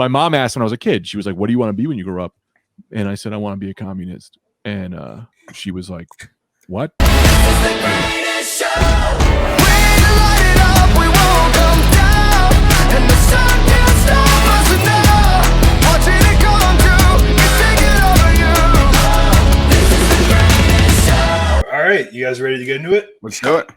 my mom asked when I was a kid, she was like, what do you want to be when you grow up? And I said, I want to be a communist. And she was like, what? All right, you guys ready to get into it? Let's do it.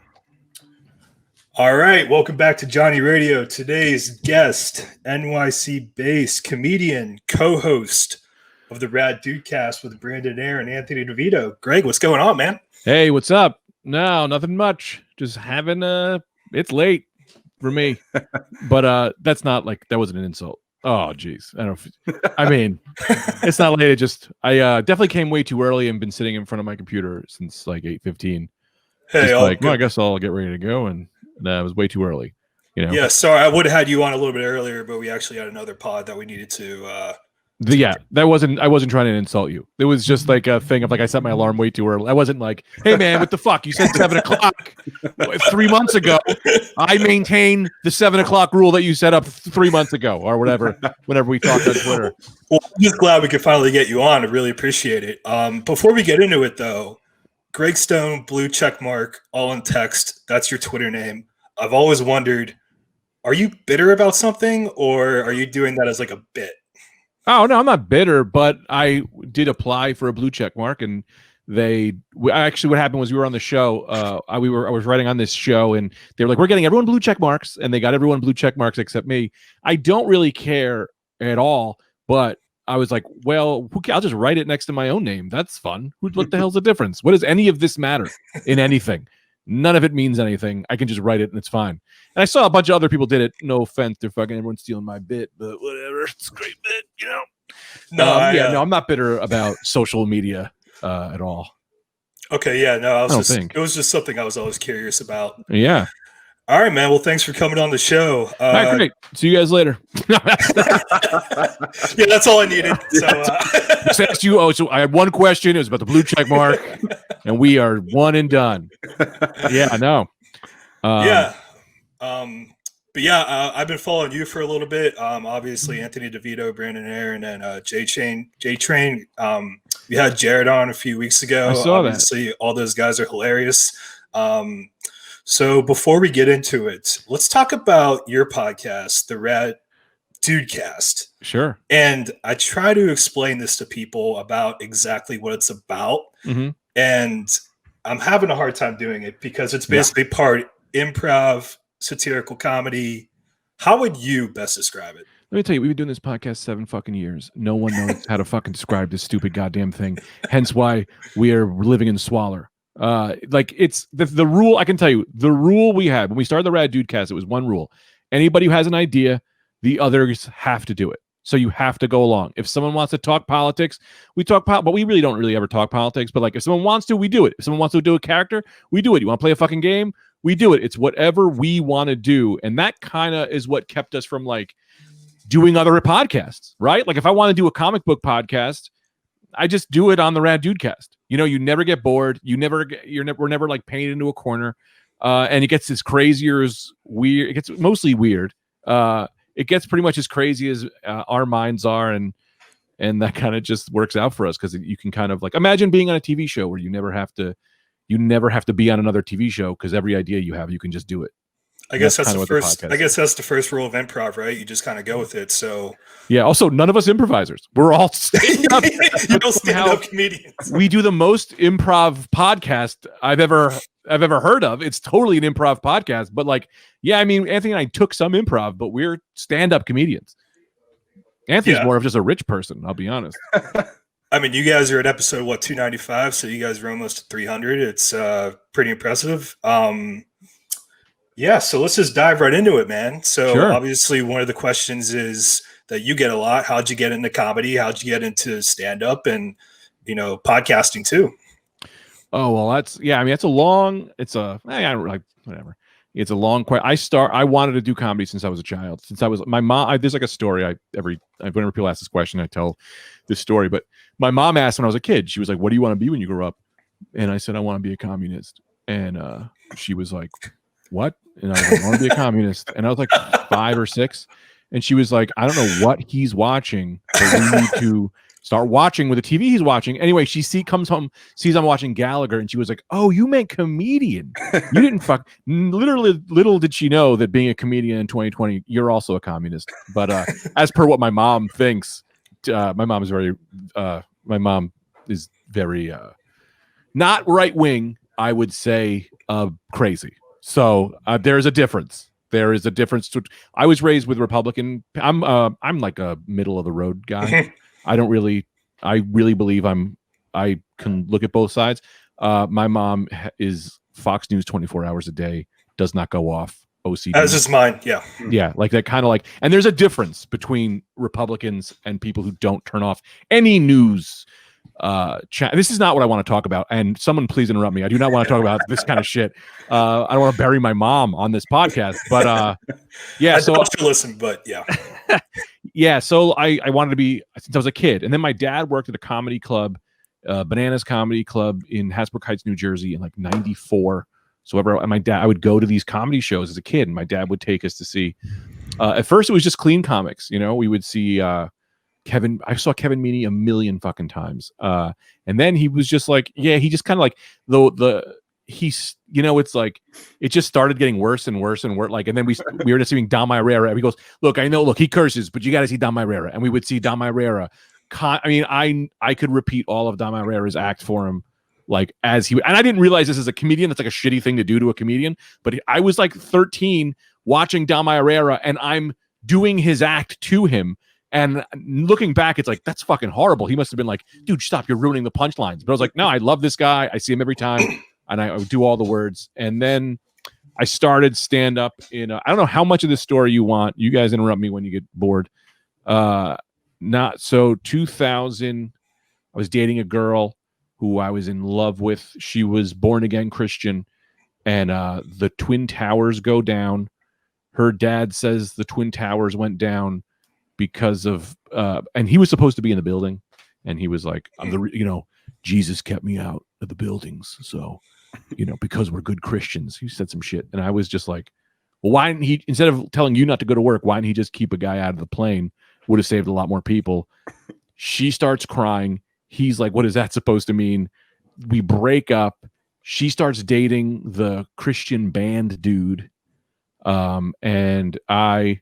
All right, welcome back to Johnny Radio. Today's guest, NYC-based comedian, co-host of the Rad Dudecast with Brandon Ayer and Anthony DeVito. Greg, what's going on, man? Hey, what's up? No, nothing much. Just having it's late for me. But that's not like, that wasn't an insult. Oh, geez. I mean, it's not late. I definitely came way too early and been sitting in front of my computer since like 8:15. Hey, well, I guess I'll get ready to go. And it was way too early. You know? Yeah, sorry. I would have had you on a little bit earlier, but we actually had another pod that we needed to I wasn't trying to insult you. It was just like a thing of like I set my alarm way too early. I wasn't like, hey man, what the fuck? You said 7 o'clock 3 months ago. I maintain the 7 o'clock rule that you set up 3 months ago or whatever, whenever we talked on Twitter. Well, I'm just glad we could finally get you on. I really appreciate it. Before we get into it though, Greg Stone, blue check mark, all in text. That's your Twitter name. I've always wondered, are you bitter about something or are you doing that as like a bit? Oh no, I'm not bitter, but I did apply for a blue check mark, and actually what happened was we were on the show. I was writing on this show, and they were like, "We're getting everyone blue check marks," and they got everyone blue check marks except me. I don't really care at all, but I was like, "Well, I'll just write it next to my own name. That's fun. What the hell's the difference? What does any of this matter in anything? None of it means anything. I can just write it, and it's fine." And I saw a bunch of other people did it. No offense, they're fucking everyone's stealing my bit, but whatever. It's a great bit, you know. No, I'm not bitter about social media at all. Okay, yeah, no, it was just something I was always curious about. Yeah. All right, man. Well, thanks for coming on the show. All right, great. See you guys later. Yeah, that's all I needed. So, just asked you. So I had one question. It was about the blue check mark, and we are one and done. Yeah, I know. But yeah, I've been following you for a little bit. Obviously, Anthony DeVito, Brandon Ayer, and then J Train. We had Jared on a few weeks ago. I saw Obviously, all those guys are hilarious. So before we get into it, let's talk about your podcast, the Rad Dudecast. Sure. And I try to explain this to people about exactly what it's about. Mm-hmm. And I'm having a hard time doing it because it's basically part improv, satirical comedy. How would you best describe it? Let me tell you, we've been doing this podcast 7 fucking years. No one knows how to fucking describe this stupid goddamn thing. Hence why we are living in swaller. Like it's the rule. I can tell you the rule we had when we started the Rad Dudecast. It was one rule: anybody who has an idea, the others have to do it. So you have to go along. If someone wants to talk politics, we talk but we really don't ever talk politics. But like if someone wants to, we do it. If someone wants to do a character, we do it. You want to play a fucking game? We do it. It's whatever we want to do, and that kind of is what kept us from like doing other podcasts, right? Like if I want to do a comic book podcast, I just do it on the Rad Dudecast. You know, you never get bored. We're never like painted into a corner. And it gets as crazy or as weird. It gets mostly weird. It gets pretty much as crazy as our minds are. And that kind of just works out for us because you can kind of like imagine being on a TV show where you never have to be on another TV show because every idea you have, you can just do it. I guess that's the first. I guess that's the first rule of improv, right? You just kind of go with it. So yeah. Also, none of us improvisers. We're all stand-up. You don't stand-up comedians. We do the most improv podcast I've ever heard of. It's totally an improv podcast. But like, yeah, I mean, Anthony and I took some improv, but we're stand-up comedians. Anthony's more of just a rich person. I'll be honest. I mean, you guys are at episode 295, so you guys are almost at 300. It's pretty impressive. Yeah, so let's just dive right into it, man. So obviously one of the questions is that you get a lot. How'd you get into comedy? How'd you get into stand-up and, you know, podcasting too? Oh, well, it's a long question. I wanted to do comedy since I was a child. Since I was my mom, there's like a story whenever people ask this question, I tell this story, but my mom asked when I was a kid, she was like, what do you want to be when you grow up? And I said, I want to be a communist. And she was like, what? And I was like, I want to be a communist. And I was like 5 or 6. And she was like, I don't know what he's watching, but we need to start watching with the TV he's watching. Anyway, comes home, sees I'm watching Gallagher, and she was like, oh, you meant comedian. You didn't fuck. Literally, little did she know that being a comedian in 2020, you're also a communist. But as per what my mom thinks, my mom is very not right wing, I would say crazy. So there's a difference. There is a difference. I was raised with Republican. I'm like a middle of the road guy. I really believe I can look at both sides. My mom is Fox News 24 hours a day, does not go off. OCD. As is mine. Yeah. Yeah. Like that kind of like, and there's a difference between Republicans and people who don't turn off any news this is not what I want to talk about, and someone please interrupt me. I do not want to talk about this kind of shit. I don't want to bury my mom on this podcast, but yeah. So to listen, but yeah. Yeah. So I wanted to be since I was a kid, and then my dad worked at a comedy club, Bananas Comedy Club in Hasbrook Heights, New Jersey, in like '94. So I would go to these comedy shows as a kid, and my dad would take us to see. At first, it was just clean comics. You know, we would see. I saw Kevin Meaney a million fucking times. And then he was just like, yeah, he just kind of like he's, you know, it's like, it just started getting worse and worse and worse. Like, and then we were just seeing Dom Irera, and he goes, look, he curses, but you got to see Dom Irera. And we would see Dom Irera. I could repeat all of Dom Irera's act for him. Like and I didn't realize this as a comedian. That's like a shitty thing to do to a comedian, but I was like 13 watching Dom Irera, and I'm doing his act to him. And looking back, it's like, that's fucking horrible. He must have been like, dude, stop, you're ruining the punchlines. But I was like, no, I love this guy. I see him every time, and I would do all the words. And then I started stand up I don't know how much of this story you want. You guys interrupt me when you get bored. 2000, I was dating a girl who I was in love with. She was born again Christian, and the Twin Towers go down. Her dad says the Twin Towers went down because of and he was supposed to be in the building, and he was like, Jesus kept me out of the buildings, so because we're good Christians. He said some shit, and I was just like, well, why didn't he, instead of telling you not to go to work, why didn't he just keep a guy out of the plane? Would have saved a lot more people. She starts crying. He's like, what is that supposed to mean? We break up. She starts dating the Christian band dude, and I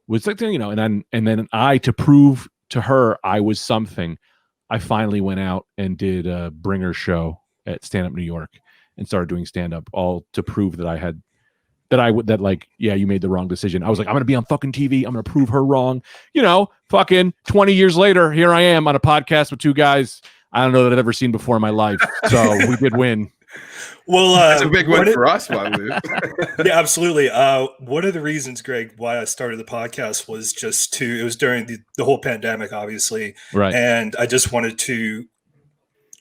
was like, and then I, to prove to her I was something, I finally went out and did a bringer show at Stand Up New York and started doing stand up, all to prove that you made the wrong decision. I was like, I'm gonna be on fucking TV. I'm gonna prove her wrong. Fucking 20 years later, here I am on a podcast with two guys I don't know that I've ever seen before in my life. So we did win. Well, that's a big win for us, Walu. Yeah, absolutely. One of the reasons, Greg, why I started the podcast was it was during the whole pandemic, obviously. Right. And I just wanted to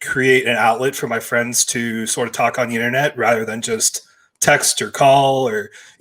create an outlet for my friends to sort of talk on the internet rather than just text or call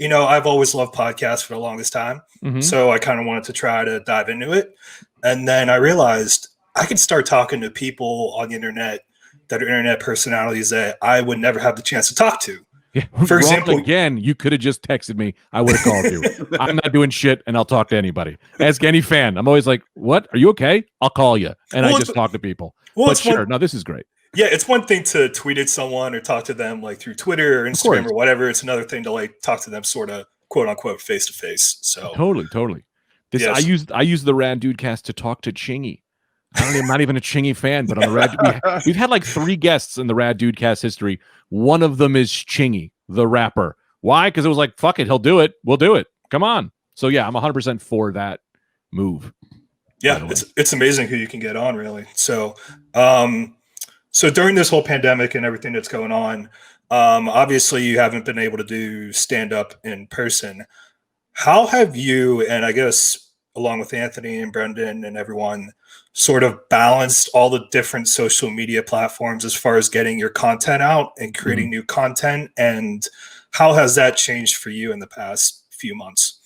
I've always loved podcasts for the longest time. Mm-hmm. So I kind of wanted to try to dive into it. And then I realized I could start talking to people on the internet that are internet personalities that I would never have the chance to talk to. Yeah. For example, again, you could have just texted me. I would have called you. I'm not doing shit, and I'll talk to anybody. Ask any fan. I'm always like, what? Are you okay? I'll call you. And I just talk to people. But sure, no, this is great. Yeah, it's one thing to tweet at someone or talk to them like through Twitter or Instagram or whatever. It's another thing to like talk to them sort of quote unquote face to face. So totally. I use the Rad Dude Cast to talk to Chingy. I'm not even a Chingy fan, but on the Rad, we've had like 3 guests in the Rad Dude Cast history. One of them is Chingy, the rapper. Why? Because it was like, fuck it, he'll do it. We'll do it. Come on. So yeah, I'm 100% for that move. Yeah, it's amazing who you can get on, really. So, so during this whole pandemic and everything that's going on, obviously you haven't been able to do stand up in person. How have you, and I guess along with Anthony and Brendan and everyone, sort of balanced all the different social media platforms as far as getting your content out and creating new content? And how has that changed for you in the past few months?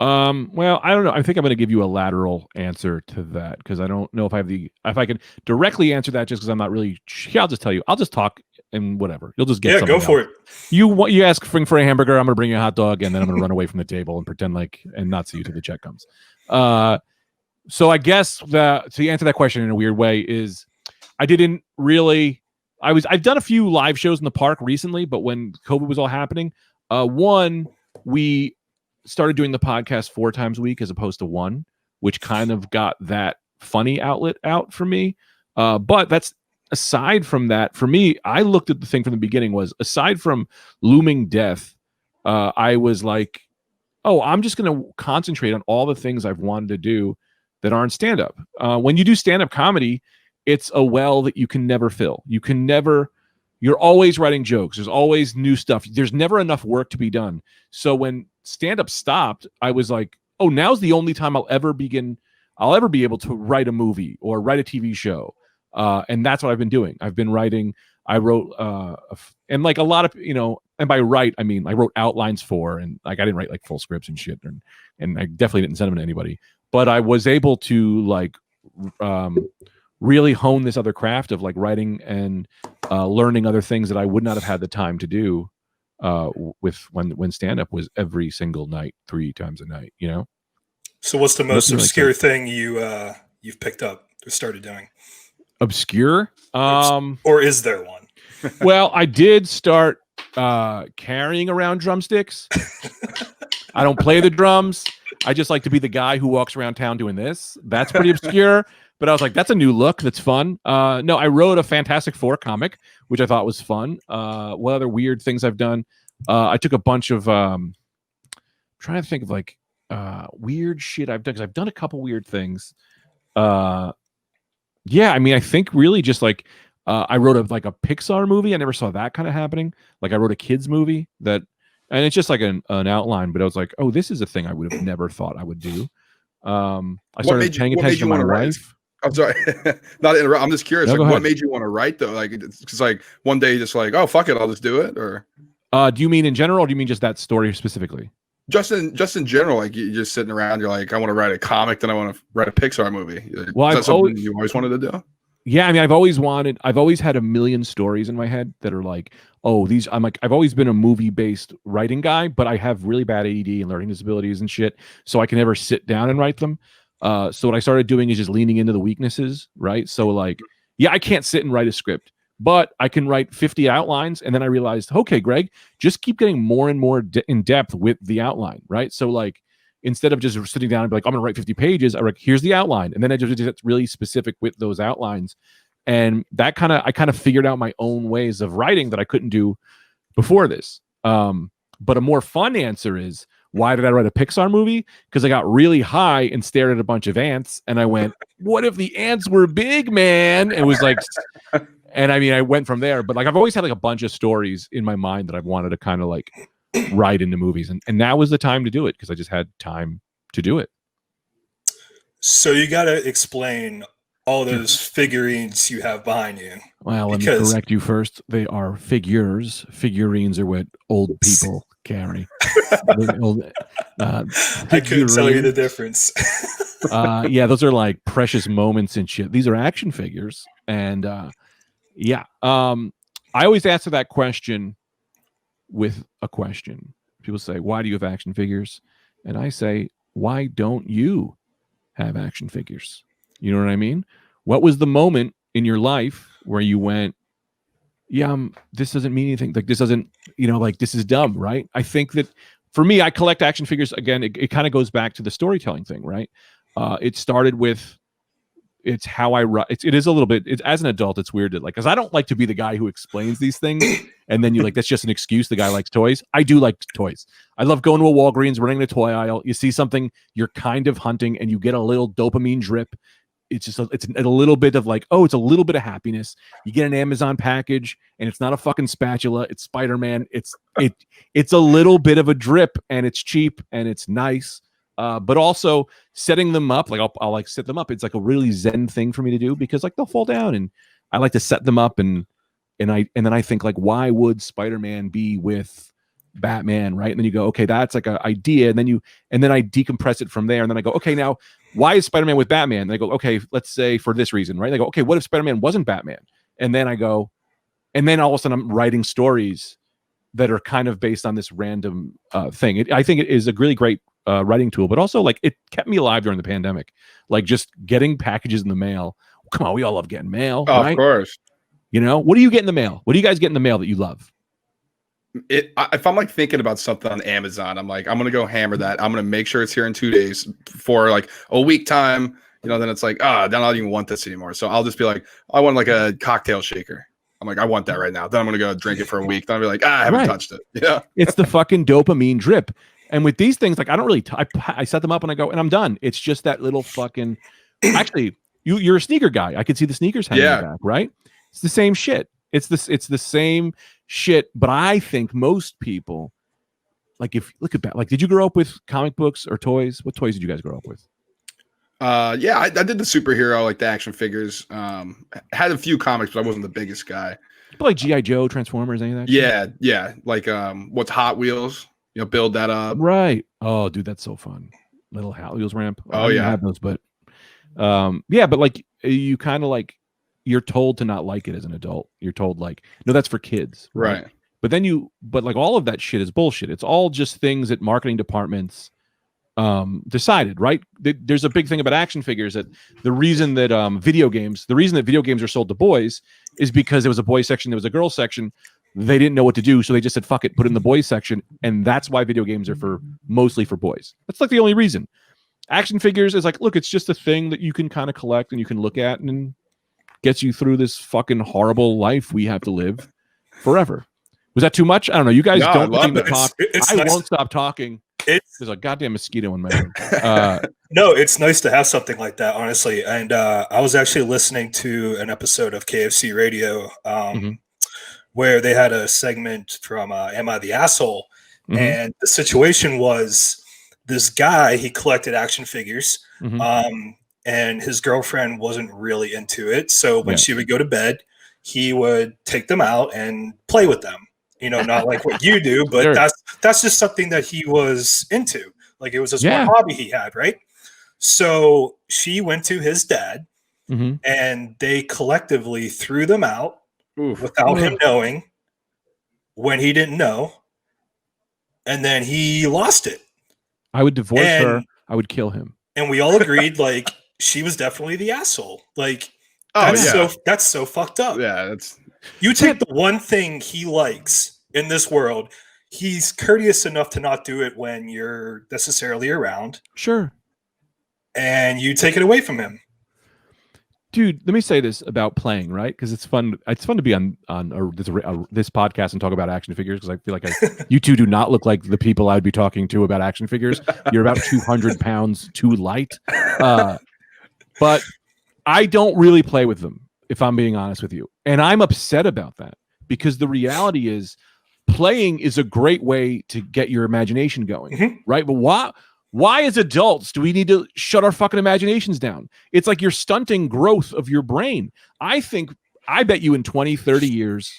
Well, I don't know. I think I'm going to give you a lateral answer to that because I don't know if I can directly answer that just because I'm not really. I'll just tell you. I'll just talk and whatever. You'll just get something go for else. it. You ask for a hamburger. I'm going to bring you a hot dog, and then I'm going to run away from the table and pretend like and not see you till the check comes. So I guess to answer that question in a weird way is I didn't really. I've done a few live shows in the park recently, but when COVID was all happening, we started doing the podcast 4 times a week as opposed to 1, which kind of got that funny outlet out for me. But that's aside from that, for me, I looked at the thing from the beginning was aside from looming death, I was like, oh, I'm just going to concentrate on all the things I've wanted to do that aren't stand-up. When you do stand-up comedy, it's a well that you can never fill. You're always writing jokes. There's always new stuff. There's never enough work to be done. So when stand-up stopped, I was like, oh, now's the only time I'll ever be able to write a movie or write a TV show. And that's what I've been doing. I've been writing. I wrote, and like a lot of, and by write, I mean, I wrote outlines for, and like, I didn't write like full scripts and shit. And I definitely didn't send them to anybody, but I was able to like, really hone this other craft of like writing and learning other things that I would not have had the time to do with when stand-up was every single night, 3 times a night, So what's the most obscure thing you've picked up or started doing? Obscure? Or is there one? Well, I did start carrying around drumsticks. I don't play the drums. I just like to be the guy who walks around town doing this. That's pretty obscure. But I was like, that's a new look. That's fun. No, I wrote a Fantastic Four comic, which I thought was fun. What other weird things I've done? I took a bunch of trying to think of like weird shit I've done because I've done a couple weird things. Yeah, I mean, I think really just like I wrote a Pixar movie. I never saw that kind of happening. Like I wrote a kids movie and it's just like an outline, but I was like, oh, this is a thing I would have never thought I would do. I started paying attention to my wife. I'm sorry, not to interrupt. I'm just curious. No, what made you want to write though? Like, it's like one day, just like, oh fuck it, I'll just do it. Or do you mean in general, or do you mean just that story specifically? Just in general, like you're just sitting around, you're like, I want to write a comic, then I want to write a Pixar movie. Well, is that something you always wanted to do? Yeah, I mean, I've always had a million stories in my head that are like, oh, I've always been a movie-based writing guy, but I have really bad ADD and learning disabilities and shit, so I can never sit down and write them. So what I started doing is just leaning into the weaknesses, right? So like, yeah, I can't sit and write a script, but I can write 50 outlines. And then I realized, okay, Greg, just keep getting more and more in depth with the outline, right? So like, instead of just sitting down and be like, I'm going to write 50 pages, I write, here's the outline. And then I just get really specific with those outlines. And that I kind of figured out my own ways of writing that I couldn't do before this. But a more fun answer is, why did I write a Pixar movie? Because I got really high and stared at a bunch of ants, and I went, "What if the ants were big, man?" And it was like, and I mean, I went from there. But like, I've always had like a bunch of stories in my mind that I've wanted to kind of like write into movies, and now was the time to do it because I just had time to do it. So you got to explain all those figurines you have behind you. Well, let me correct you first. They are figures. Figurines are what old people carry. I couldn't tell you the difference. Yeah, those are like precious moments and shit. These are action figures. And yeah, I always answer that question with a question. People say, why do you have action figures? And I say, why don't you have action figures? You know what I mean? What was the moment in your life where you went, yeah, this doesn't mean anything. Like, this doesn't, like, this is dumb, right? I think that for me, I collect action figures. Again, it kind of goes back to the storytelling thing, right? It started with, it's how I write. It is a little bit, as an adult, it's weird to like, because I don't like to be the guy who explains these things. And then you like, that's just an excuse. The guy likes toys. I do like toys. I love going to a Walgreens, running the toy aisle. You see something you're kind of hunting and you get a little dopamine drip. It's just it's a little bit of like, oh, it's a little bit of happiness. You get an Amazon package and it's not a fucking spatula. It's Spider-Man. It's a little bit of a drip and it's cheap and it's nice. But also setting them up, like I'll like set them up. It's like a really zen thing for me to do because like they'll fall down and I like to set them up and then I think like, why would Spider-Man be with Batman, right? And then you go, okay, that's like an idea, and then I decompress it from there, and then I go, okay, now why is Spider-Man with Batman? And I go, okay, let's say for this reason, right? And I go, okay, what if Spider-Man wasn't Batman? And then I go, and then all of a sudden I'm writing stories that are kind of based on this random thing. I think it is a really great writing tool, but also like it kept me alive during the pandemic. Like just getting packages in the mail. Come on, we all love getting mail, right? Of course. You know, what do you get in the mail? What do you guys get in the mail that you love? If I'm like thinking about something on Amazon, I'm like, I'm gonna go hammer that. I'm gonna make sure it's here in 2 days for like a week time. You know, then it's like, then I don't even want this anymore. So I'll just be like, I want like a cocktail shaker. I'm like, I want that right now. Then I'm gonna go drink it for a week. Then I'll be like, I haven't touched it. Yeah, it's the fucking dopamine drip. And with these things, like I don't really, I set them up and I go and I'm done. It's just that little fucking. Actually, you're a sneaker guy. I could see the sneakers hanging back, right? It's the same shit. It's the same shit. But I think most people, like if look at that, like did you grow up with comic books or toys? What toys did you guys grow up with? Yeah, I did the superhero, like the action figures. Had a few comics, but I wasn't the biggest guy. But like G.I. Joe, Transformers, any of that? Yeah. Like what's Hot Wheels? You know, build that up. Right. Oh, dude, that's so fun. Little Hot Wheels ramp. Oh, I didn't have those, but yeah, but like you kind of like you're told to not like it as an adult. You're told like, no, that's for kids. Right. But then but like all of that shit is bullshit. It's all just things that marketing departments decided, right? There's a big thing about action figures that the reason that video games are sold to boys is because there was a boys section, there was a girls section. They didn't know what to do, so they just said, fuck it, put it in the boys section. And that's why video games are mostly for boys. That's like the only reason. Action figures is like, look, it's just a thing that you can kind of collect and you can look at and gets you through this fucking horrible life we have to live forever. Was that too much? I don't know. You guys don't seem to talk. I won't stop talking. There's a goddamn mosquito in my room. No, it's nice to have something like that, honestly. And I was actually listening to an episode of KFC Radio where they had a segment from Am I the Asshole? And the situation was this guy, he collected action figures and his girlfriend wasn't really into it. So when she would go to bed, he would take them out and play with them. You know, not like what you do, but that's just something that he was into. Like it was just one hobby he had, right? So she went to his dad and they collectively threw them out without him knowing when he didn't know. And then he lost it. I would divorce her. I would kill him. And we all agreed like she was definitely the asshole. Like that's so fucked up. Yeah, that's you take the one thing he likes in this world. He's courteous enough to not do it when you're necessarily around. Sure. And you take it away from him. Dude, let me say this about playing, right? Because it's fun. It's fun to be on this podcast and talk about action figures because I feel like you two do not look like the people I'd be talking to about action figures. You're about 200 pounds too light. But I don't really play with them, if I'm being honest with you. And I'm upset about that because the reality is playing is a great way to get your imagination going, right? But why as adults do we need to shut our fucking imaginations down? It's like you're stunting growth of your brain. I bet you in 20, 30 years,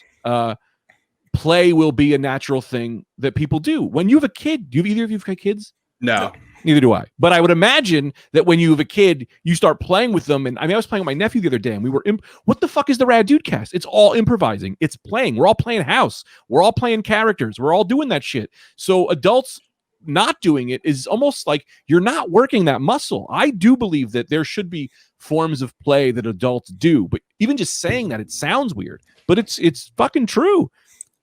play will be a natural thing that people do. When you have a kid, do either of you have kids? No. Neither do I. But I would imagine that when you have a kid, you start playing with them. And I mean, I was playing with my nephew the other day and we were, what the fuck is the Rad Dude Cast? It's all improvising. It's playing. We're all playing house. We're all playing characters. We're all doing that shit. So adults not doing it is almost like you're not working that muscle. I do believe that there should be forms of play that adults do. But even just saying that, it sounds weird. But it's fucking true.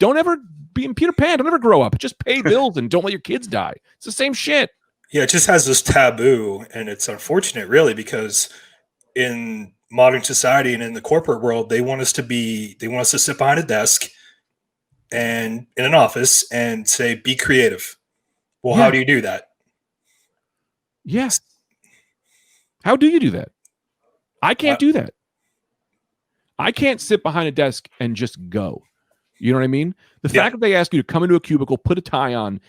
Don't ever be in Peter Pan. Don't ever grow up. Just pay bills and don't let your kids die. It's the same shit. Yeah, it just has this taboo, and it's unfortunate, really, because in modern society and in the corporate world, they want us to sit behind a desk and in an office and say, be creative. Well, how do you do that? Yes. How do you do that? I can't do that. I can't sit behind a desk and just go. You know what I mean? The fact that they ask you to come into a cubicle, put a tie on,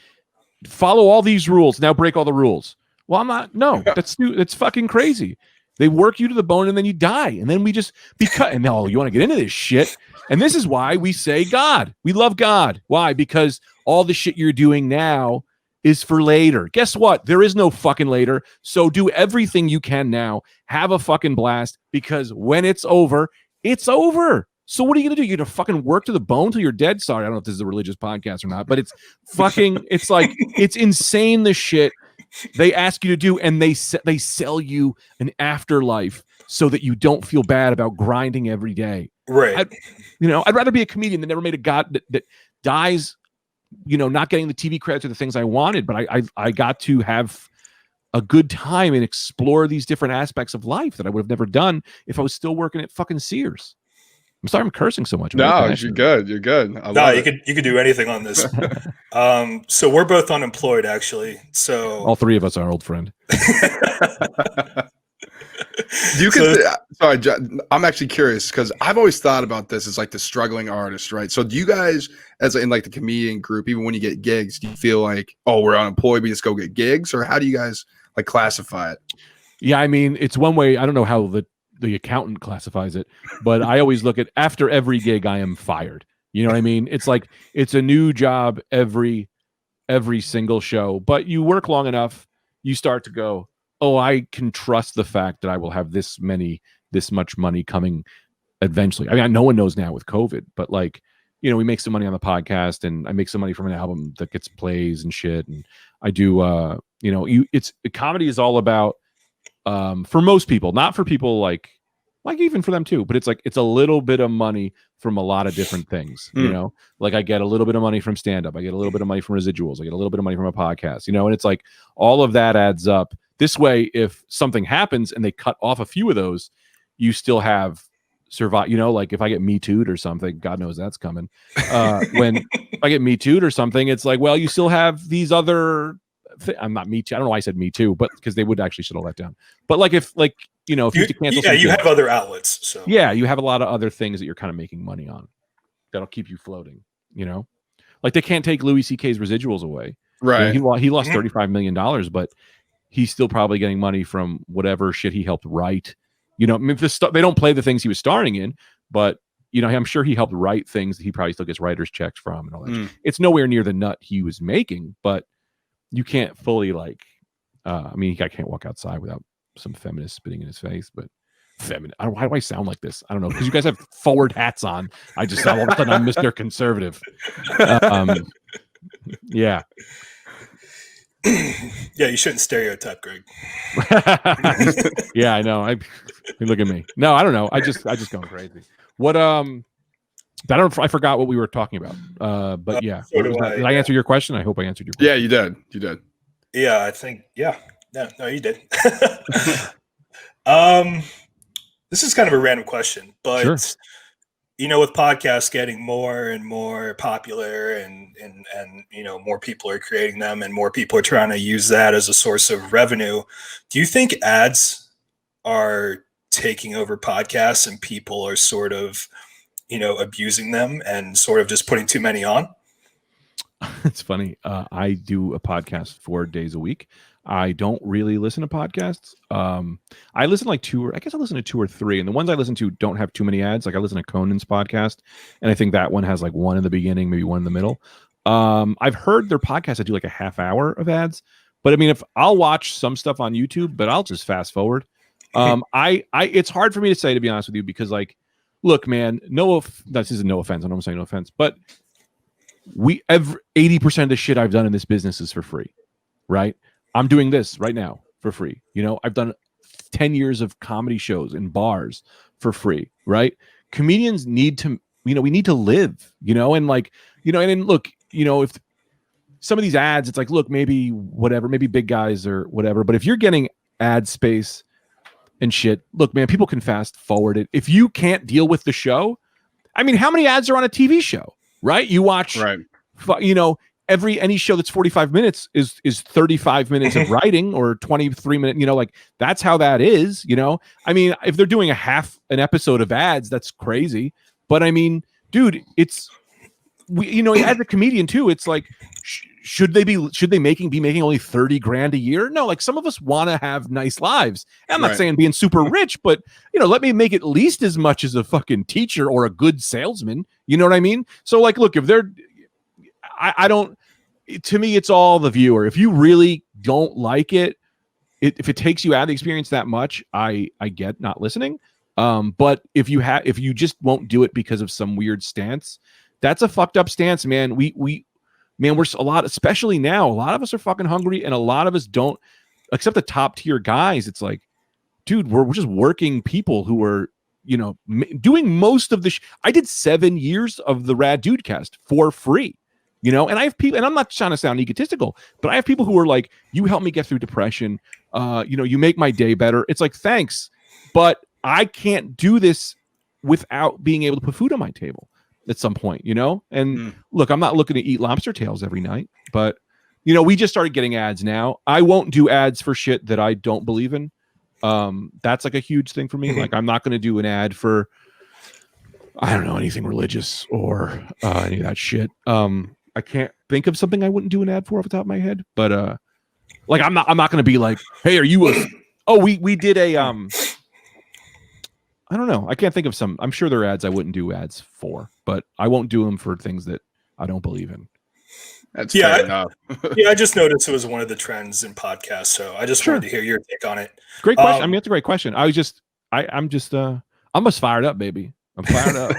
follow all these rules, now break all the rules. Well, I'm not. No, that's fucking crazy. They work you to the bone and then you die. And then we just and you want to get into this shit. And this is why we say God. We love God. Why? Because all the shit you're doing now is for later. Guess what? There is no fucking later. So do everything you can now. Have a fucking blast, because when it's over, it's over. So what are you going to do? You're going to fucking work to the bone till you're dead? Sorry, I don't know if this is a religious podcast or not, but it's fucking, it's like, it's insane the shit they ask you to do, and they sell you an afterlife so that you don't feel bad about grinding every day. Right. I'd rather be a comedian that never made a god that dies, not getting the TV credits or the things I wanted, but I got to have a good time and explore these different aspects of life that I would have never done if I was still working at fucking Sears. I'm sorry I'm cursing so much. No, you're good. You're good. You could do anything on this. So we're both unemployed, actually. So all three of us are our old friend. Sorry, I'm actually curious, because I've always thought about this as like the struggling artist, right? So do you guys, as in like the comedian group, even when you get gigs, do you feel like, oh, we're unemployed, we just go get gigs, or how do you guys like classify it? Yeah, I mean, it's one way. I don't know how the accountant classifies it, but I always look at, after every gig I am fired. You know what I mean? It's like, it's a new job every single show, but you work long enough, you start to go, oh, I can trust the fact that I will have this much money coming eventually. I mean, no one knows now with COVID, but like, we make some money on the podcast, and I make some money from an album that gets plays and shit. And I do, comedy is all about, for most people, not for people like even for them too, but it's like, it's a little bit of money from a lot of different things, like I get a little bit of money from stand-up, I get a little bit of money from residuals, I get a little bit of money from a podcast, and it's like all of that adds up. This way, if something happens and they cut off a few of those, you still have survive. Like if I get Me Too'd or something, God knows that's coming. When I get Me Too'd or something, it's like, well, you still have these other. I'm not Me Too. I don't know why I said Me Too, but because they would actually shut all that down. But like if you have to cancel, you have other outlets. So yeah, you have a lot of other things that you're kind of making money on that'll keep you floating. Like they can't take Louis C.K.'s residuals away. Right. He lost $35 million, but he's still probably getting money from whatever shit he helped write. I mean, they don't play the things he was starring in, but I'm sure he helped write things that he probably still gets writer's checks from and all that. It's nowhere near the nut he was making, but you can't fully like. I mean, I can't walk outside without some feminist spitting in his face, but feminine. Why do I sound like this? I don't know, because you guys have forward hats on. I just all of a sudden I'm Mr. Conservative. Yeah. Yeah, you shouldn't stereotype, Greg. Yeah, I know. Look at me. No, I don't know. I just going crazy. What I forgot what we were talking about. But yeah, So did I answer your question? I hope I answered your question. Yeah, you did. You did. Yeah, I think. Yeah, no, you did. This is kind of a random question, but Sure. With podcasts getting more and more popular, and more people are creating them, and more people are trying to use that as a source of revenue, do you think ads are taking over podcasts and people are sort of abusing them and sort of just putting too many on? It's funny. I do a podcast 4 days a week. I don't really listen to podcasts. I listen to like I listen to 2 or 3, and the ones I listen to don't have too many ads. Like I listen to Conan's podcast, and I think that one has like one in the beginning, maybe one in the middle. I've heard their podcast, I do like a half hour of ads, but I mean, if I'll watch some stuff on YouTube, but I'll just fast forward. It's hard for me to say, to be honest with you, because like, look, man, this isn't no offense. I know I'm saying no offense, but 80% of the shit I've done in this business is for free, right? I'm doing this right now for free. I've done 10 years of comedy shows in bars for free, right? Comedians need to, we need to live, and like, and then look, if some of these ads, it's like, look, maybe whatever, maybe big guys or whatever, but if you're getting ad space and shit, look, man, people can fast forward it. If you can't deal with the show, I mean, how many ads are on a TV show, right? You watch, right. Any show that's 45 minutes is 35 minutes of writing, or 23 minutes, like that's how that is, I mean, if they're doing an episode of ads, that's crazy. But I mean, dude, as a comedian too, it's like, should they be making only 30 grand a year? No, like some of us want to have nice lives. I'm not saying being super rich, but let me make at least as much as a fucking teacher or a good salesman. You know what I mean? So like, look, if they're, I don't, to me, it's all the viewer. If you really don't like it, if it takes you out of the experience that much, I get not listening. But if you just won't do it because of some weird stance, that's a fucked up stance, man. We're a lot, especially now, a lot of us are fucking hungry, and a lot of us don't, except the top tier guys. It's like, dude, we're just working people who are, doing most of the. I did 7 years of the Rad Dude Cast for free, and I have people, and I'm not trying to sound egotistical, but I have people who are like, you help me get through depression. You make my day better. It's like, thanks, but I can't do this without being able to put food on my table at some point, and look, I'm not looking to eat lobster tails every night, but we just started getting ads now. I won't do ads for shit that I don't believe in. That's like a huge thing for me. Like, I'm not going to do an ad for, I don't know, anything religious or any of that shit. I can't think of something I wouldn't do an ad for off the top of my head, but like, I'm not going to be like, hey, are you we did a I don't know. I can't think of some. I'm sure there are ads I wouldn't do ads for, but I won't do them for things that I don't believe in. That's fair enough. I just noticed it was one of the trends in podcasts, so I just wanted to hear your take on it. Great question. I mean, that's a great question. I'm just fired up, baby. I'm fired up.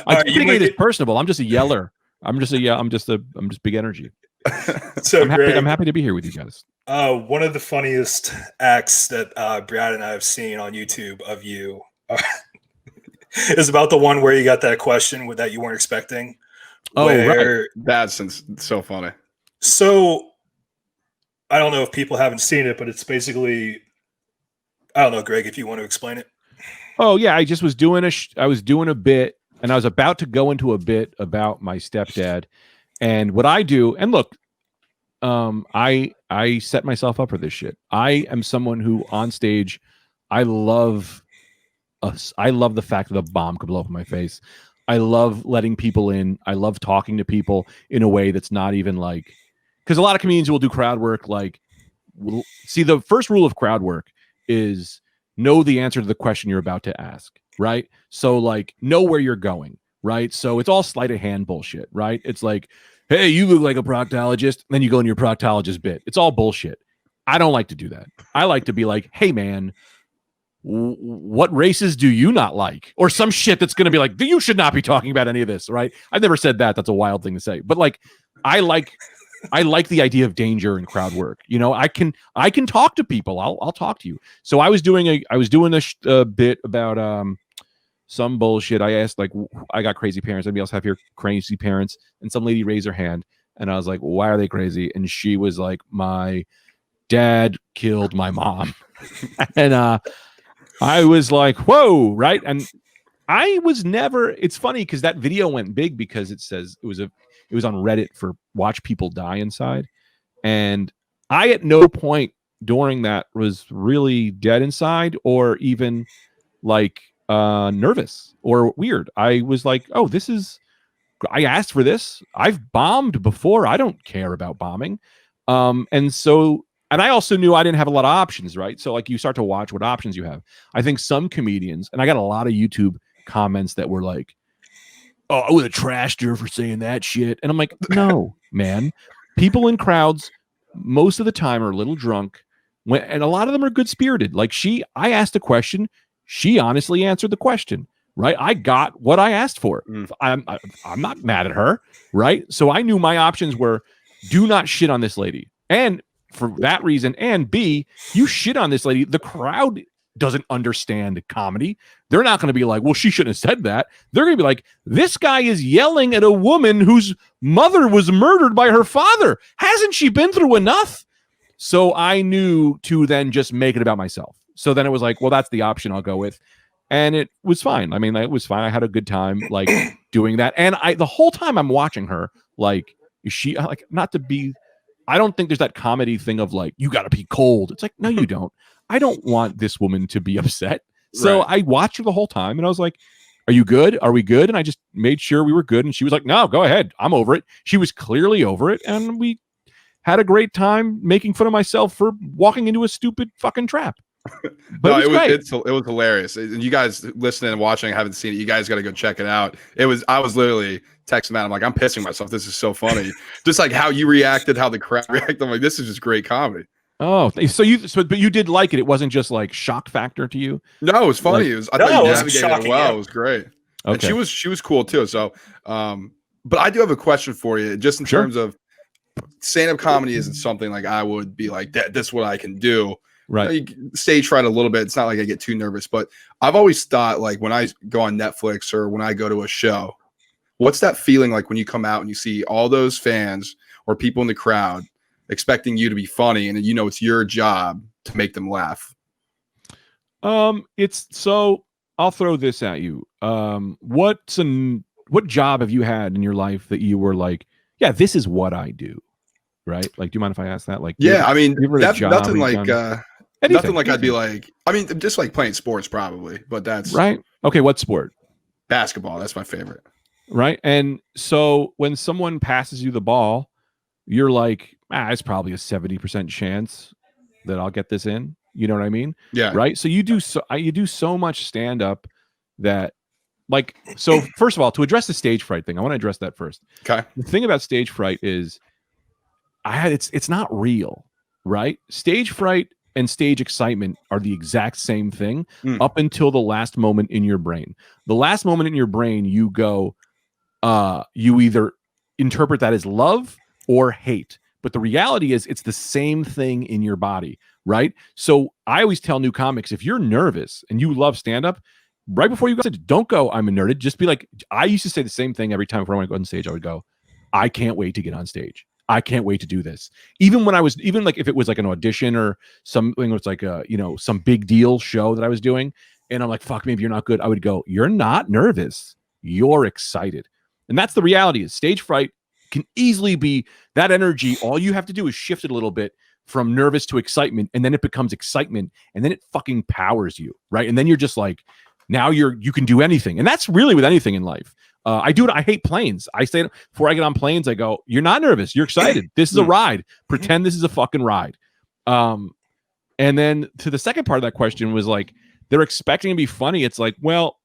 I think it is personable. I'm just a yeller. I'm just big energy. So I'm happy to be here with you guys. One of the funniest acts that Brad and I have seen on YouTube of you is about the one where you got that question that you weren't expecting. Oh, right. That's so funny. So I don't know if people haven't seen it, but it's basically, I don't know, Greg, if you want to explain it. Oh yeah, I just was doing a bit, and I was about to go into a bit about my stepdad and what I do. And look, I set myself up for this shit. I am someone who on stage, I love the fact that a bomb could blow up in my face. I love letting people in. I love talking to people in a way that's not even like, because a lot of comedians will do crowd work. Like, see, the first rule of crowd work is know the answer to the question you're about to ask, right? So like, know where you're going, right? So it's all sleight of hand bullshit, right? It's like, hey, you look like a proctologist. And then you go into your proctologist bit. It's all bullshit. I don't like to do that. I like to be like, hey man, what races do you not like? Or some shit that's going to be like, you should not be talking about any of this, right? I've never said that. That's a wild thing to say. But like, I like the idea of danger and crowd work. I can talk to people. I'll talk to you. So I was doing a bit about some bullshit. I asked, like, I got crazy parents. Anybody else have here crazy parents? And some lady raised her hand, and I was like, why are they crazy? And she was like, my dad killed my mom. And I was like, whoa, right? And I was never, it's funny because that video went big because it says it was on Reddit for watch people die inside. And I at no point during that was really dead inside or even like nervous or weird. I was like, oh, I asked for this. I've bombed before. I don't care about bombing. And I also knew I didn't have a lot of options, right? So like you start to watch what options you have. I think some comedians, and I got a lot of YouTube comments that were like, oh, I would have trashed her for saying that shit. And I'm like, no, man. People in crowds most of the time are a little drunk, and a lot of them are good-spirited. Like I asked a question. She honestly answered the question, right? I got what I asked for. I'm not mad at her, right? So I knew my options were do not shit on this lady. And for that reason, and B, you shit on this lady, the crowd doesn't understand comedy. They're not going to be like, well, she shouldn't have said that. They're going to be like, this guy is yelling at a woman whose mother was murdered by her father. Hasn't she been through enough? So I knew to then just make it about myself. So then it was like, well, that's the option I'll go with. And it was fine. I mean, it was fine. I had a good time like doing that. And the whole time I'm watching her, like, is she like, not to be, I don't think there's that comedy thing of like, you got to be cold. It's like, no, you don't. I don't want this woman to be upset. So I watched her the whole time and I was like, are you good? Are we good? And I just made sure we were good. And she was like, no, go ahead. I'm over it. She was clearly over it. And we had a great time making fun of myself for walking into a stupid fucking trap. But No, it was great. It was hilarious. And you guys listening and watching, haven't seen it. You guys got to go check it out. I was literally texting Matt. I'm like, I'm pissing myself. This is so funny. Just like how you reacted, how the crowd reacted. I'm like, this is just great comedy. Oh, but you did like it. It wasn't just like shock factor to you. No, it was funny. Like, it was, I thought you navigated shocking, it well. yeah. It was great. Okay. And she was cool too. So, but I do have a question for you, just in terms of stand-up comedy. Isn't something like I would be like that. This is what I can do. Right. Stage fright a little bit. It's not like I get too nervous, but I've always thought like when I go on Netflix or when I go to a show, what's that feeling like when you come out and you see all those fans or people in the crowd expecting you to be funny, and you know it's your job to make them laugh? It's so I'll throw this at you. What job have you had in your life that you were like, yeah, this is what I do, right? Like, do you mind if I ask that? Like, yeah, I mean, that's nothing like nothing like I'd be like, I mean, just like playing sports probably, but that's right. Okay, what sport? Basketball. That's my favorite. Right. And so when someone passes you the ball, you're like, it's probably a 70% chance that I'll get this in. You know what I mean? Yeah. Right. So you do so much stand up that, like, so first of all, to address the stage fright thing, I want to address that first. Okay. The thing about stage fright is it's not real, right? Stage fright and stage excitement are the exact same thing up until the last moment in your brain. The last moment in your brain, you go, you either interpret that as love or hate. But the reality is it's the same thing in your body, right? So I always tell new comics, if you're nervous and you love stand-up, right before you go, don't go, I'm a nerd. Just be like, I used to say the same thing every time before I went on stage. I would go, I can't wait to get on stage. I can't wait to do this. Even like if it was like an audition or something, it's like some big deal show that I was doing, and I'm like, fuck, maybe you're not good. I would go, you're not nervous. You're excited. And that's the reality. Is stage fright can easily be that energy. All you have to do is shift it a little bit from nervous to excitement, and then it becomes excitement, and then it fucking powers you, right? And then you're just like, now you can do anything. And that's really with anything in life. I do it. I hate planes. I say before I get on planes, I go, you're not nervous. You're excited. This is a ride. Pretend this is a fucking ride. And then to the second part of that question was like, they're expecting to be funny. It's like, well,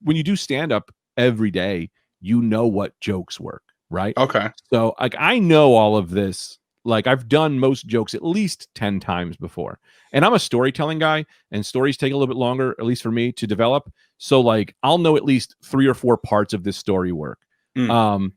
when you do stand up every day, you know what jokes work, right? Okay. So like, I know all of this. Like, I've done most jokes at least 10 times before. And I'm a storytelling guy, and stories take a little bit longer, at least for me, to develop. So like, I'll know at least 3 or 4 parts of this story work. And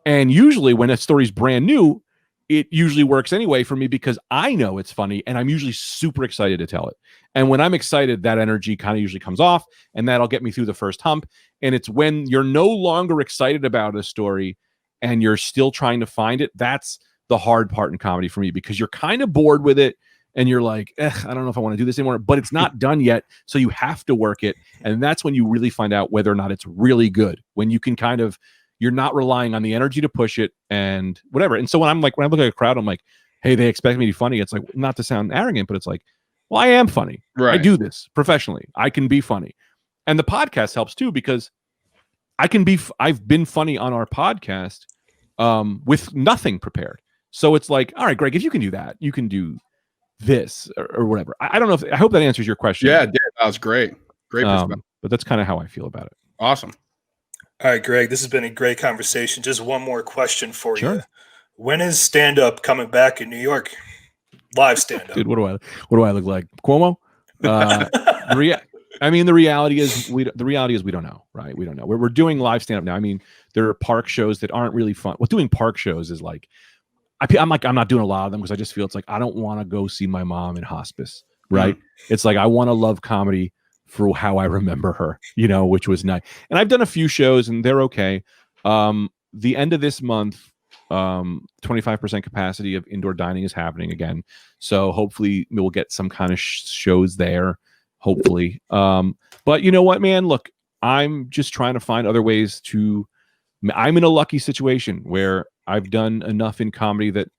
usually when a story's brand new, it usually works anyway for me because I know it's funny and I'm usually super excited to tell it. And when I'm excited, that energy kind of usually comes off, and that'll get me through the first hump. And it's when you're no longer excited about a story and you're still trying to find it, that's the hard part in comedy for me, because you're kind of bored with it and you're like, I don't know if I want to do this anymore, but it's not done yet. So you have to work it. And that's when you really find out whether or not it's really good, when you can you're not relying on the energy to push it and whatever. And so when I look at a crowd, I'm like, hey, they expect me to be funny. It's like, not to sound arrogant, but it's like, well, I am funny. Right. I do this professionally. I can be funny. And the podcast helps too, because I've been funny on our podcast with nothing prepared. So it's like, all right, Greg, if you can do that, you can do this or whatever. I don't know I hope that answers your question. Yeah, it did. That was great. Great perspective. But that's kind of how I feel about it. Awesome. All right, Greg, this has been a great conversation. Just one more question for Sure. you. When is stand-up coming back in New York? Live stand-up. Dude, what do I look like? Cuomo? I mean, the reality is we don't know, right? We don't know. We're doing live stand-up now. I mean, there are park shows that aren't really fun. Well, doing park shows is like, I'm not doing a lot of them because I just feel it's like, I don't want to go see my mom in hospice, right? It's like, I want to love comedy for how I remember her, which was nice. And I've done a few shows and they're okay. The end of this month, 25% capacity of indoor dining is happening again. So hopefully we'll get some kind of shows there, hopefully. But you know what, man, look, I'm just trying to find other ways I'm in a lucky situation where I've done enough in comedy that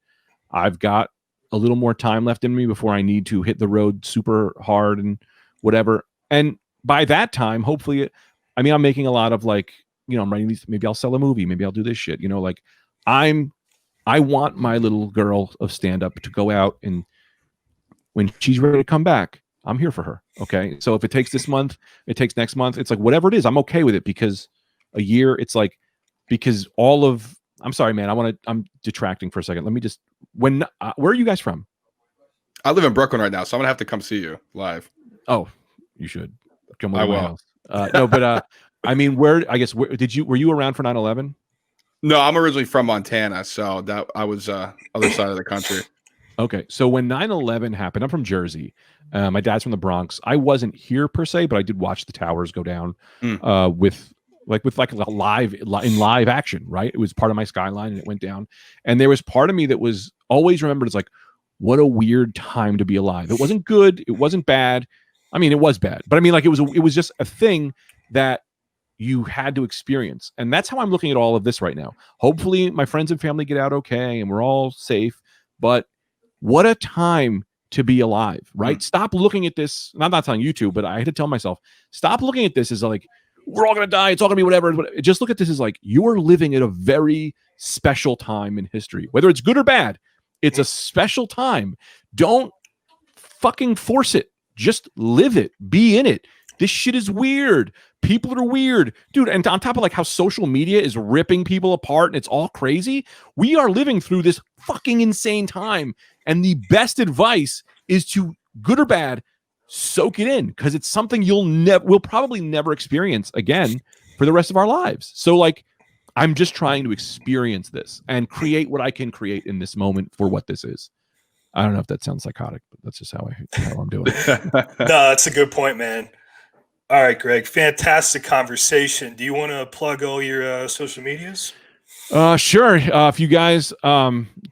I've got a little more time left in me before I need to hit the road super hard and whatever. And by that time, hopefully, I'm making a lot of I'm writing these, maybe I'll sell a movie, maybe I'll do this shit, like I'm I want my little girl of stand-up to go out, and when she's ready to come back, I'm here for her. Okay. So if it takes this month, it takes next month, it's like whatever it is, I'm okay with it, because a year, it's like, because I'm sorry, man. I'm detracting for a second. Let me just, where are you guys from? I live in Brooklyn right now, so I'm gonna have to come see you live. Oh, you should come I over will. my house. No, but I mean, were you around for 9/11? No, I'm originally from Montana, so that I was other side of the country. Okay, so when 9/11 happened, I'm from Jersey. My dad's from the Bronx. I wasn't here per se, but I did watch the towers go down with live action. Right, it was part of my skyline, and it went down. And there was part of me that was always remembered as like, what a weird time to be alive. It wasn't good. It wasn't bad. I mean, it was bad, but I mean, like, it was just a thing that you had to experience. And that's how I'm looking at all of this right now. Hopefully my friends and family get out okay and we're all safe, but what a time to be alive, right? Stop looking at this. I'm not telling you to, but I had to tell myself, stop looking at this as like, we're all going to die. It's all going to be whatever. Just look at this as like, you are living at a very special time in history, whether it's good or bad. It's a special time. Don't fucking force it. Just live it. Be in it. This shit is weird. People are weird, dude. And on top of like how social media is ripping people apart and it's all crazy, we are living through this fucking insane time. And the best advice is to, good or bad, soak it in, because it's something we'll probably never experience again for the rest of our lives. So like, I'm just trying to experience this and create what I can create in this moment for what this is. I don't know if that sounds psychotic, but that's just how I'm doing it. No, that's a good point, man. All right, Greg, fantastic conversation. Do you want to plug all your social medias? Sure. If you guys,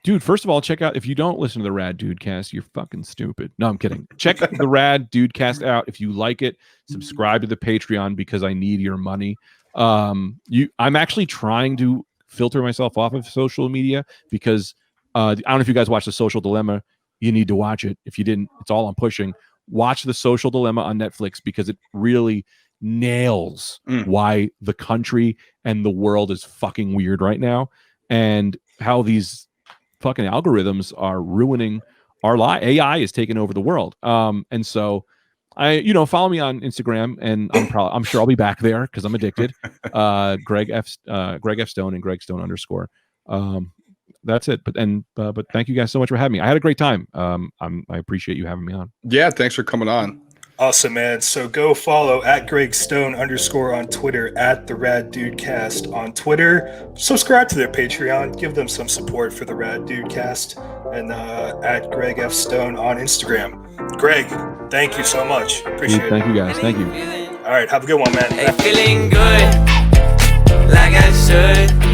dude, first of all, check out, if you don't listen to the Rad Dudecast, you're fucking stupid. No, I'm kidding. Check the Rad Dudecast out. If you like it, subscribe to the Patreon, because I need your money. I'm actually trying to filter myself off of social media, because I don't know if you guys watch The Social Dilemma. You need to watch it. If you didn't, it's all I'm pushing. Watch The Social Dilemma on Netflix, because it really nails why the country and the world is fucking weird right now, and how these fucking algorithms are ruining our life. AI is taking over the world. And so follow me on Instagram, and I'm sure I'll be back there, because I'm addicted. Greg F Stone and Greg Stone _. That's it. But thank you guys so much for having me. I had a great time. I appreciate you having me on. Yeah, thanks for coming on. Awesome, man. So go follow at Greg Stone _ on Twitter, at the Rad Dudecast on Twitter. Subscribe to their Patreon. Give them some support for the Rad Dudecast, and at Greg F Stone on Instagram. Greg, thank you so much. Appreciate it. Thank you guys. Thank you. All right, have a good one, man. Hey, feeling good, like I should.